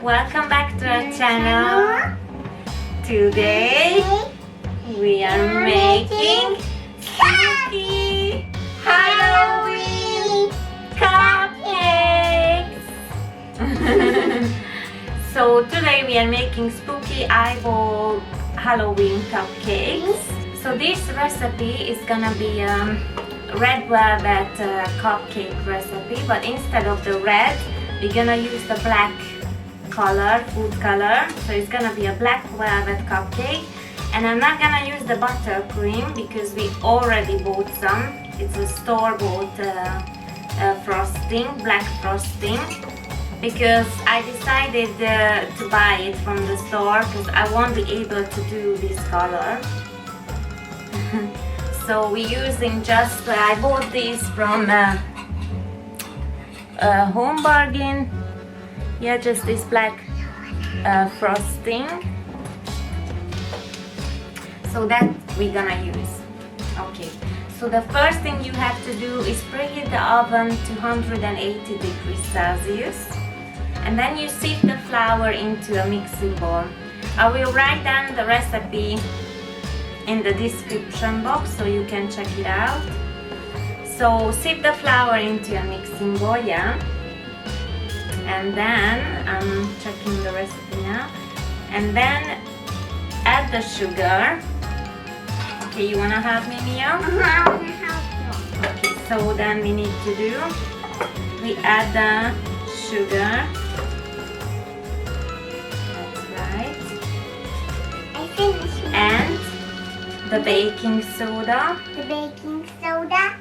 Welcome back to our channel. Today we are making Spooky Halloween Cupcakes. So today we are making Spooky Eyeball Halloween Cupcakes. So this recipe is gonna be red velvet cupcake recipe, but instead of the red we're gonna use the black color, food color. So it's gonna be a black velvet cupcake, and I'm not gonna use the buttercream because we already bought some. It's a store-bought frosting, black frosting, because I decided to buy it from the store because I won't be able to do this color. So we're using just, I bought these from Home Bargain. Yeah, just this black frosting. So that we're gonna use. Okay, so the first thing you have to do is preheat the oven to 180 degrees Celsius. And then you sieve the flour into a mixing bowl. I will write down the recipe in the description box so you can check it out. So sieve the flour into a mixing bowl, yeah. And then I'm checking the recipe now. And then add the sugar. Okay, you wanna help me, Mia? I wanna help you. Okay, so then we need to do, we add the sugar. That's right. I finished. And the baking soda. The baking soda.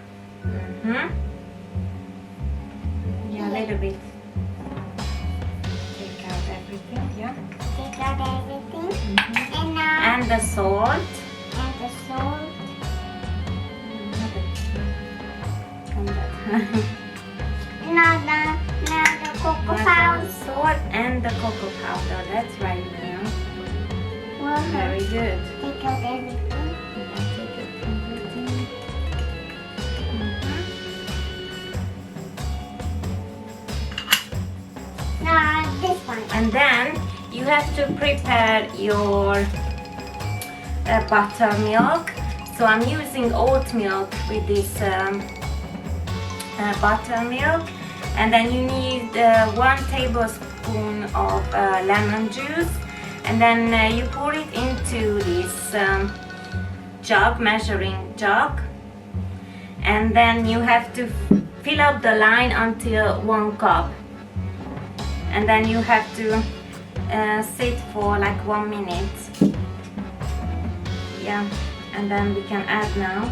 Yeah, a little bit. Take out everything, yeah. Take out everything. And the salt. And the salt. Now the cocoa powder. Salt and the cocoa powder. That's right, Mia. Well, Very good. take out everything. Now this one. And then you have to prepare your buttermilk. So I'm using oat milk with this buttermilk. And then you need 1 tablespoon of lemon juice. And then you pour it into this jug, measuring jug. And then you have to fill up the line until 1 cup. And then you have to sit for like 1 minute. Yeah, and then we can add now.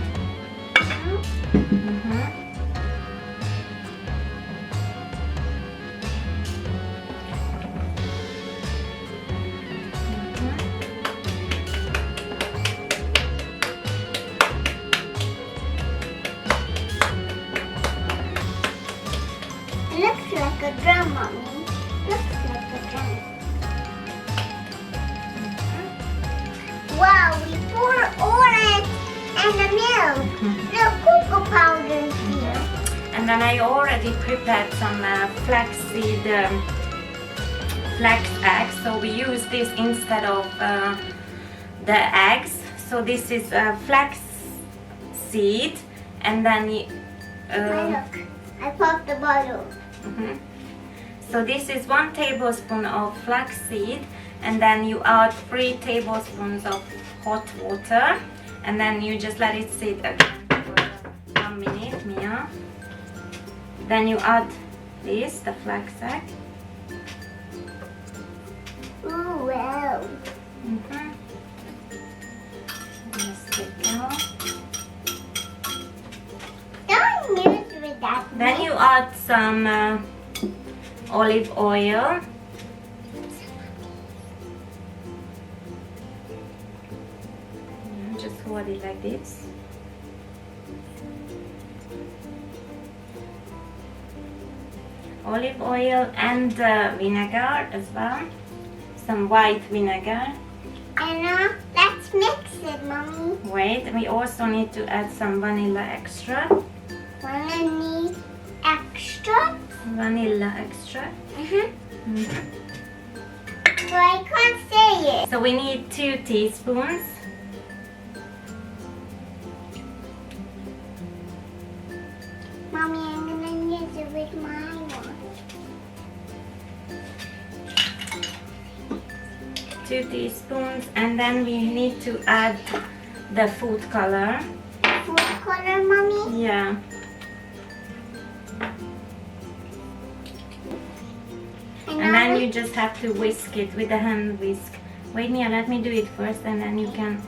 It looks like a drum, Mommy. Looks like a drum. Wow, we pour orange and the milk. The cocoa powder is here. And then I already prepared some flaxseed, flax eggs. So we use this instead of the eggs. So this is flax seed, and then Look, I popped the bottle. So this is 1 tablespoon of flax seed, and then you add 3 tablespoons of hot water, and then you just let it sit again for 1 minute, Mia. Then you add this, the flax egg. Ooh, wow. Just take out. Don't use with that. Then you add some olive oil. Just hold it like this. Olive oil and vinegar as well. Some white vinegar. And let's mix it, Mommy. Wait, we also need to add some vanilla extra. Vanilla extra. Vanilla extra. but I can't say it. So we need 2 teaspoons. Mommy, I'm gonna use it with my one. 2 teaspoons, and then we need to add the food color. Food color, Mommy? Yeah. And then you just have to whisk it with a hand whisk. Wait, Mia, let me do it first, and then you can.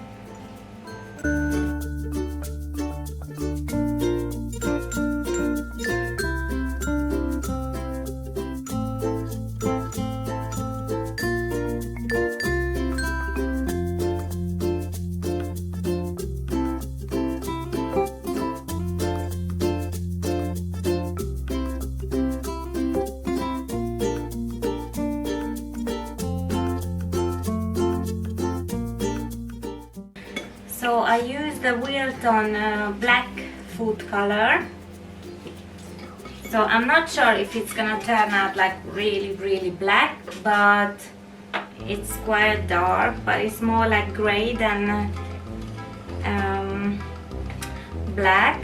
So I use the Wilton black food color. So I'm not sure if it's gonna turn out like really black, but it's quite dark, but it's more like gray than black.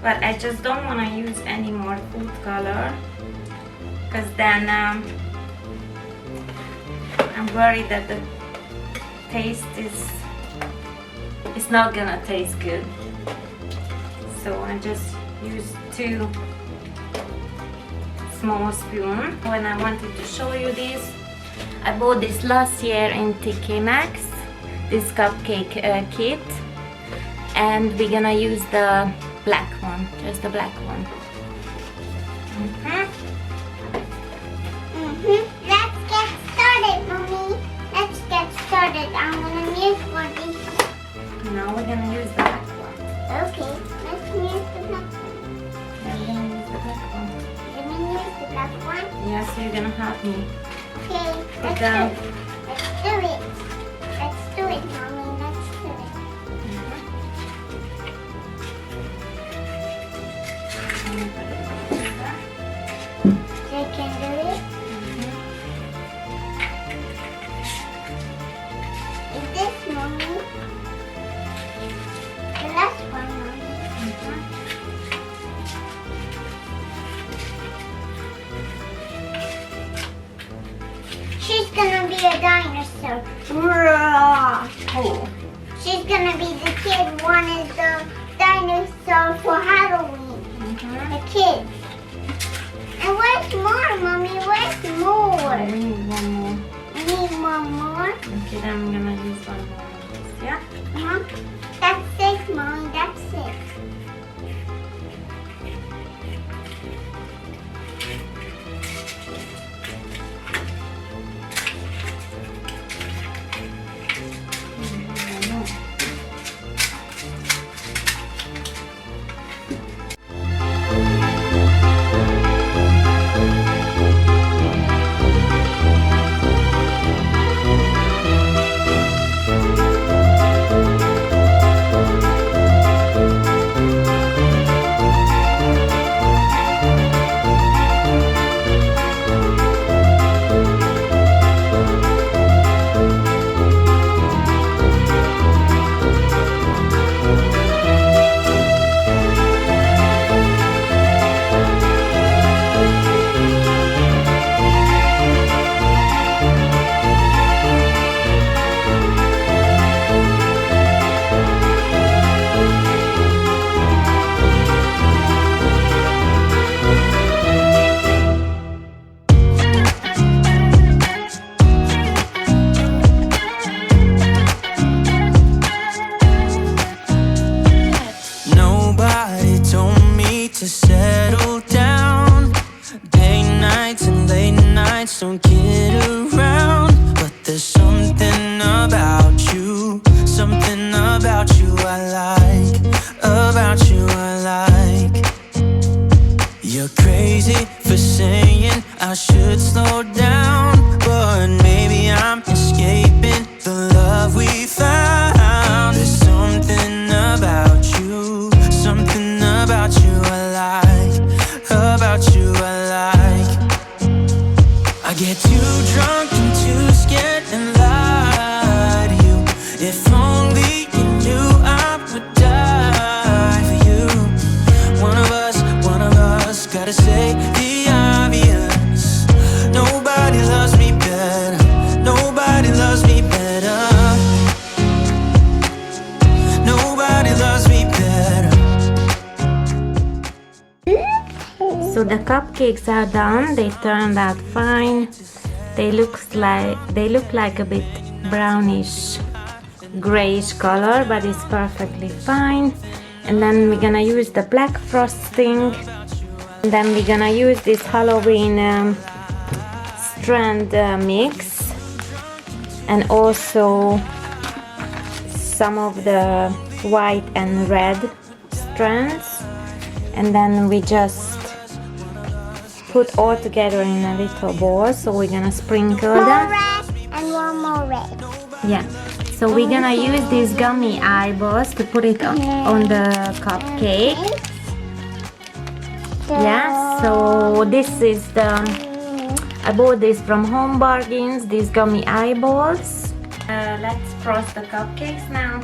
But I just don't want to use any more food color, because then I'm worried that the taste is it's not gonna taste good. So I just use 2 small spoons. When I wanted to show you this, I bought this last year in TK Maxx, this cupcake kit, and we're gonna use the black one, just the black one. Let's get started, Mommy. Let's get started. I'm gonna use for this. Now we're gonna use the black one. Okay, let's use the black one. Yeah, we're gonna use the black one. Let me use the black one. Yeah, so you're gonna help me. Okay, let's do it. Let's do it. Let's do it, Mommy. Let's do it. They can do it. Is this, Mommy? The last one, Mommy. She's gonna be a dinosaur. Roar. Cool. She's gonna be the kid wanted the dinosaur for Halloween. The kid. And where's more, Mommy? Where's more? We need one more. We need one more. Okay, then I'm gonna use one more of this, yeah? That's 6, Mommy. That's 6. to settle down. Day nights and late nights don't get around. But there's something about you I like, about you I like. You're crazy for saying I should slow down, but maybe I'm escaping the love we found. There's something about you I like, about you I like. I get too drunk and too cupcakes are done. They turned out fine. They look like a bit brownish grayish color, but it's perfectly fine. And then we're gonna use the black frosting. And then we're gonna use this Halloween strand mix, and also some of the white and red strands, and then we just put all together in a little bowl. So we're gonna sprinkle More them. red and one more red. Yeah, so we're gonna use these gummy eyeballs to put it on the cupcake. Yeah, so this is I bought this from Home Bargains, these gummy eyeballs. Let's frost the cupcakes now.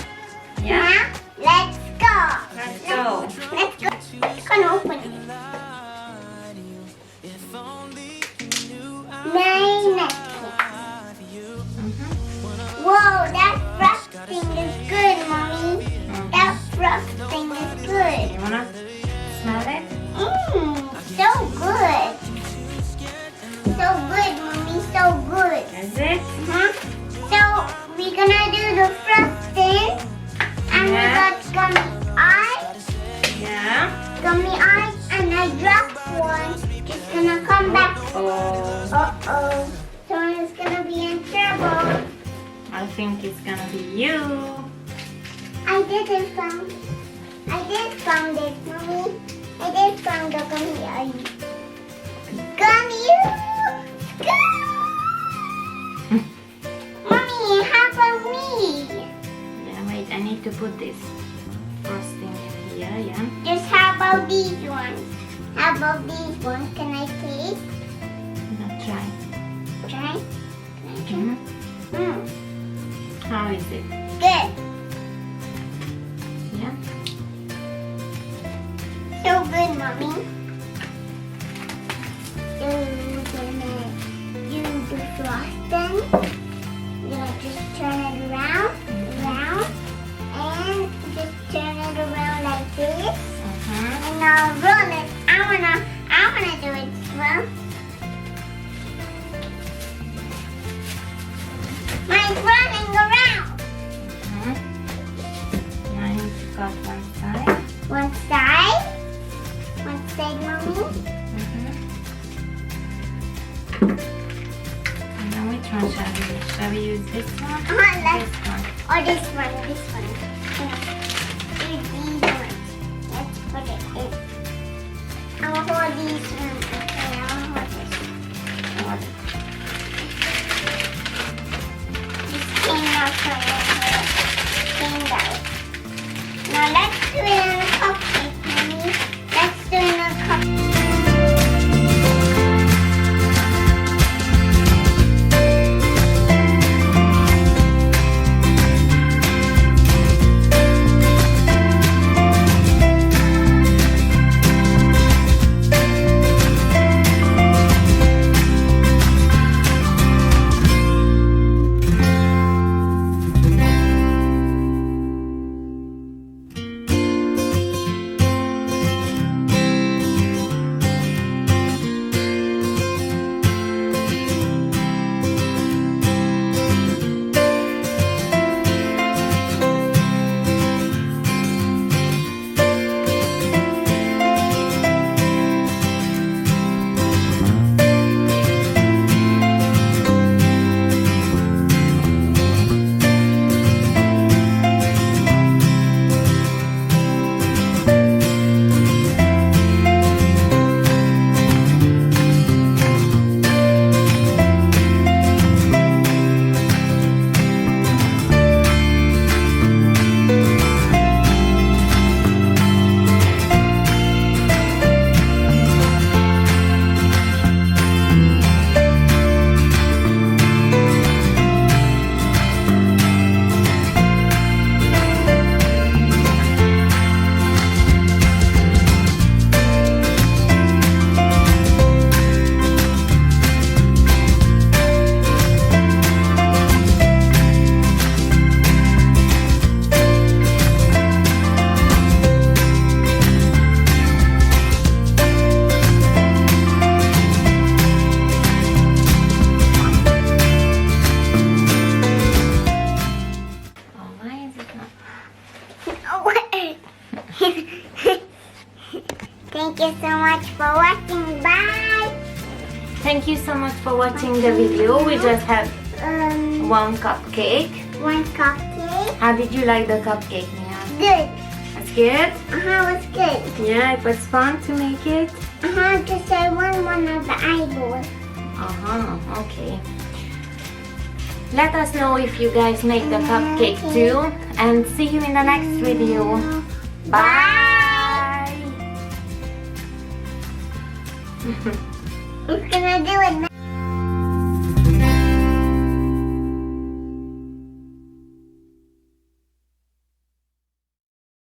Yeah? Now, let's go. Let's go. Let's go. I'm gonna open it. Nice. Whoa, that frosting is good, Mommy. That frosting is good. You wanna smell it? So good. So good, Mommy, so good. Is it? So, we're gonna do the frosting. And we got gummy eyes. Yeah. Gummy eyes, and I dropped one. It's gonna come back. Uh-oh. Someone's gonna be in trouble. I think it's gonna be you. I did found it, Mommy. I did found the gummy eyes. Gummy! Mommy, how about me? Yeah, wait, I need to put this frosting in here, yeah. Just how about these ones? How about these ones? Can I taste? Now try. Try? Can I try? How is it? Good. Yeah. So good, Mommy. So we're gonna do the frosting. We're gonna just turn it around, and just turn it around like this. And I'll roll it. I wanna do it as well. Mine's running around. Now I need to cut one side. One side. One side, Mommy. And then which one shall we use? Shall we use this one? This one. Or this one. Use these ones. Let's put it in. I'll hold these ones. Okay, I'll hold this. Got it. This came out for it. Came out. Now let's do it in a cupcake, Mommy. Let's do it in a cupcake. guys so much for watching. Bye. Thank you so much for watching the video. We just have one cupcake. One cupcake. How did you like the cupcake, Mia? Good. That's good? It was good. Yeah, it was fun to make it? Just I want one of the eyeballs. Okay. Let us know if you guys make the cupcake too. And see you in the next video. Bye! Who's gonna do it now?